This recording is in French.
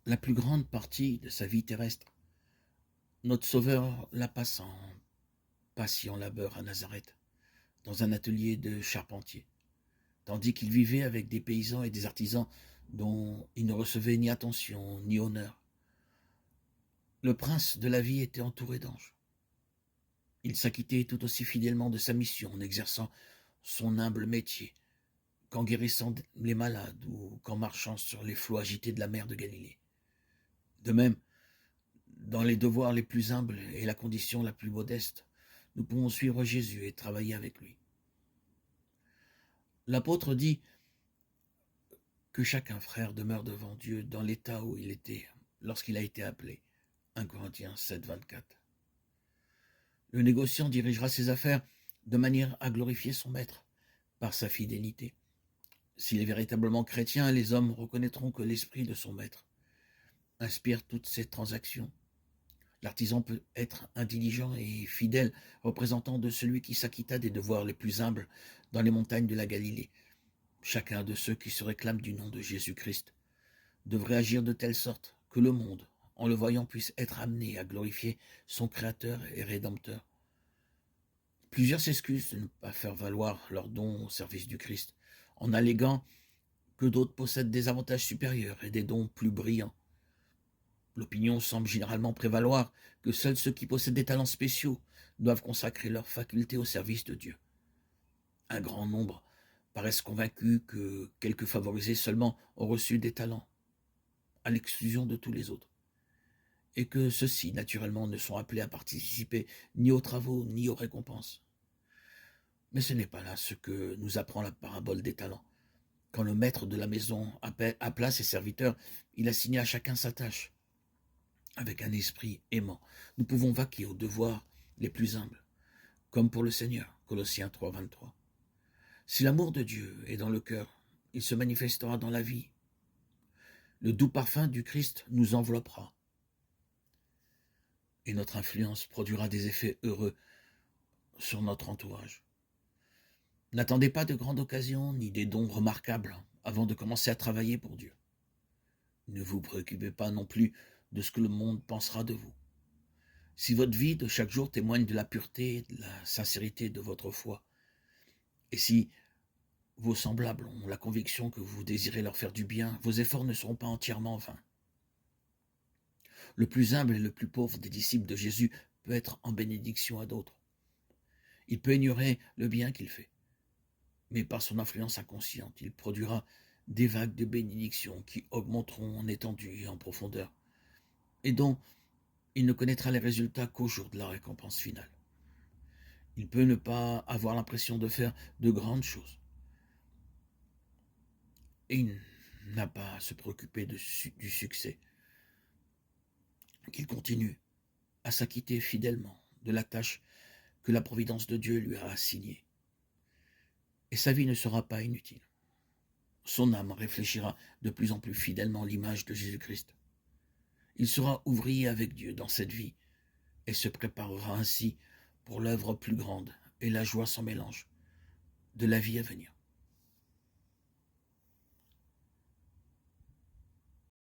La plus grande partie de sa vie terrestre, notre Sauveur la passe en patient labeur à Nazareth, dans un atelier de charpentier, tandis qu'il vivait avec des paysans et des artisans dont il ne recevait ni attention ni honneur. Le prince de la vie était entouré d'anges. Il s'acquittait tout aussi fidèlement de sa mission en exerçant son humble métier qu'en guérissant les malades ou qu'en marchant sur les flots agités de la mer de Galilée. De même, dans les devoirs les plus humbles et la condition la plus modeste, nous pouvons suivre Jésus et travailler avec lui. L'apôtre dit que chacun, frère, demeure devant Dieu dans l'état où il était lorsqu'il a été appelé. 1 Corinthiens 7, 24. Le négociant dirigera ses affaires de manière à glorifier son maître par sa fidélité. S'il est véritablement chrétien, les hommes reconnaîtront que l'esprit de son maître inspire toutes ses transactions. L'artisan peut être intelligent et fidèle, représentant de celui qui s'acquitta des devoirs les plus humbles dans les montagnes de la Galilée. Chacun de ceux qui se réclament du nom de Jésus-Christ devrait agir de telle sorte que le monde, en le voyant, puisse être amené à glorifier son Créateur et Rédempteur. Plusieurs s'excusent de ne pas faire valoir leurs dons au service du Christ, en alléguant que d'autres possèdent des avantages supérieurs et des dons plus brillants. L'opinion semble généralement prévaloir que seuls ceux qui possèdent des talents spéciaux doivent consacrer leurs facultés au service de Dieu. Un grand nombre paraissent convaincus que quelques favorisés seulement ont reçu des talents, à l'exclusion de tous les autres, et que ceux-ci, naturellement, ne sont appelés à participer ni aux travaux ni aux récompenses. Mais ce n'est pas là ce que nous apprend la parabole des talents. Quand le maître de la maison appela ses serviteurs, il assigna à chacun sa tâche. Avec un esprit aimant, nous pouvons vaquer aux devoirs les plus humbles, comme pour le Seigneur. Colossiens 3, 23. Si l'amour de Dieu est dans le cœur, il se manifestera dans la vie. Le doux parfum du Christ nous enveloppera, et notre influence produira des effets heureux sur notre entourage. N'attendez pas de grandes occasions ni des dons remarquables avant de commencer à travailler pour Dieu. Ne vous préoccupez pas non plus de ce que le monde pensera de vous. Si votre vie de chaque jour témoigne de la pureté et de la sincérité de votre foi, et si vos semblables ont la conviction que vous désirez leur faire du bien, vos efforts ne seront pas entièrement vains. Le plus humble et le plus pauvre des disciples de Jésus peut être en bénédiction à d'autres. Il peut ignorer le bien qu'il fait, mais par son influence inconsciente, il produira des vagues de bénédiction qui augmenteront en étendue et en profondeur, et dont il ne connaîtra les résultats qu'au jour de la récompense finale. Il peut ne pas avoir l'impression de faire de grandes choses, et il n'a pas à se préoccuper du succès, qu'il continue à s'acquitter fidèlement de la tâche que la providence de Dieu lui a assignée. Et sa vie ne sera pas inutile. Son âme réfléchira de plus en plus fidèlement l'image de Jésus-Christ. Il sera ouvrier avec Dieu dans cette vie et se préparera ainsi pour l'œuvre plus grande et la joie sans mélange de la vie à venir.